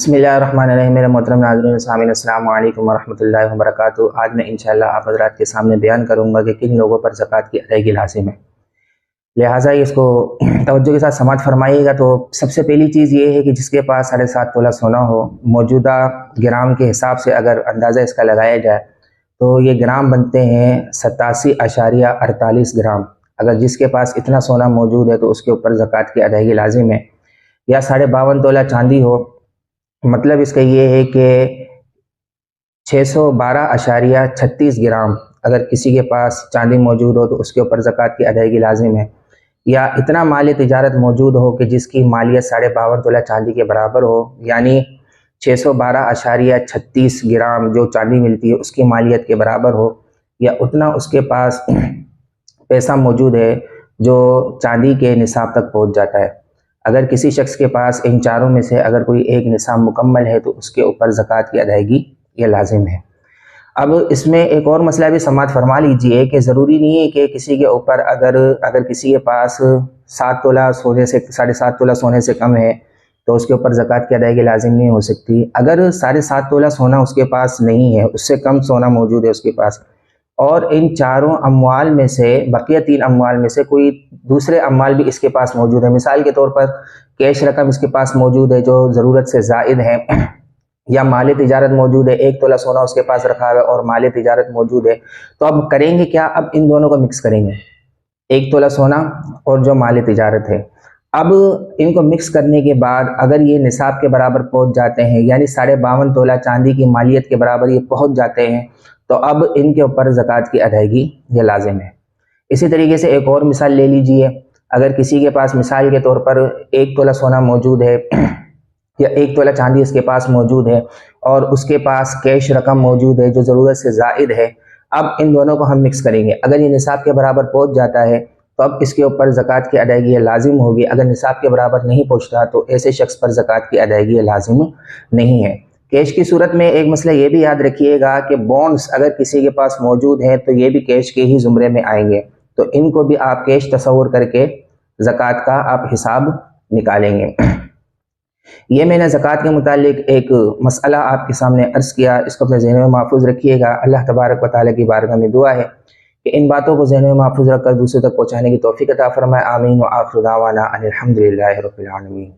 बिस्मिल्लाहिर्रहमानिर्रहीम। मेरे मोहतरम नाज़रीन सामीन, अस्सलाम वालेकुम वरहमतुल्लाहि वबरकातुहू। आज मैं इंशाअल्लाह आप हज़रात के सामने बयान करूँगा कि किन लोगों पर ज़कात की अदायगी लाज़िम है, लिहाजा इसको तवज्जो के साथ समाअत फरमाइएगा। तो सबसे पहली चीज़ ये है कि जिसके पास 7.5 तोला सोना हो, मौजूदा ग्राम के हिसाब से अगर अंदाज़ा इसका लगाया जाए तो ये ग्राम बनते हैं 87.48 ग्राम। अगर जिसके पास इतना सोना मौजूद है तो उसके ऊपर ज़कात की अदायगी लाजिम है। या 52.5 तोला चांदी हो, मतलब इसका ये है कि 612.36 ग्राम अगर किसी के पास चांदी मौजूद हो तो उसके ऊपर ज़कात की अदायगी लाजिम है। या इतना माल तिजारत मौजूद हो कि जिसकी मालियत 52.5 तोला चांदी के बराबर हो, यानी 612.36 ग्राम जो चांदी मिलती है उसकी मालियत के बराबर हो, या उतना उसके पास पैसा मौजूद है जो चांदी के निसाब तक पहुंच जाता है। अगर किसी शख्स के पास इन चारों में से अगर कोई एक निसाब मुकम्मल है तो उसके ऊपर ज़कात की अदायगी ये लाजिम है। अब इसमें एक और मसला भी समाअत फरमा लीजिए कि ज़रूरी नहीं है कि किसी के ऊपर अगर किसी के पास 7 तोला सोने से 7.5 तोला सोने से कम है तो उसके ऊपर ज़कात की अदायगी लाजिम नहीं हो सकती। अगर 7.5 तोला सोना उसके पास नहीं है, उससे कम सोना मौजूद है उसके पास, और इन चारों अमवाल में से बकिया 3 अमवाल में से कोई दूसरे अमवाल भी इसके पास मौजूद है, मिसाल के तौर पर कैश रकम इसके पास मौजूद है जो ज़रूरत से ज़ायद है, या माल तिजारत मौजूद है, 1 तोला सोना उसके पास रखा है और माल तिजारत मौजूद है, तो अब करेंगे क्या? अब इन दोनों को मिक्स करेंगे, 1 तोला सोना और जो माल तिजारत है। अब इनको मिक्स करने के बाद अगर ये निसाब के बराबर पहुंच जाते हैं, यानी 52.5 तोला चांदी की मालियत के बराबर ये पहुंच जाते हैं, तो अब इनके ऊपर ज़कात की अदायगी ये लाजिम है। इसी तरीके से एक और मिसाल ले लीजिए। अगर किसी के पास मिसाल के तौर पर 1 तोला सोना मौजूद है या 1 तोला चांदी इसके पास मौजूद है और उसके पास कैश रकम मौजूद है जो ज़रूरत से ज़ायद है, अब इन दोनों को हम मिक्स करेंगे। अगर ये निसाब के बराबर पहुंच जाता है तो अब इसके ऊपर ज़कात की अदायगी लाजिम होगी। अगर निसाब के बराबर नहीं पहुंचता तो ऐसे शख्स पर ज़कात की अदायगी लाजिम नहीं है। कैश की सूरत में एक मसला ये भी याद रखिएगा कि बॉन्ड्स अगर किसी के पास मौजूद हैं तो ये भी कैश के ही ज़ुमरे में आएंगे, तो इनको भी आप कैश तस्वुर करके ज़कात का आप हिसाब निकालेंगे। ये मैंने ज़कात के मुतालिक एक मसला आपके सामने अर्ज़ किया, इसको अपने ज़हन में महफूज रखिएगा। अल्लाह तबारक व तआला की बारगाह में दुआ है कि इन बातों को ज़हन में महफूज रखकर दूसरों तक पहुँचाने की तौफ़ीक़ अता फ़रमाए। आमीन व आखिर दावाना अनिल हम्दुलिल्लाहि रब्बिल आलमीन।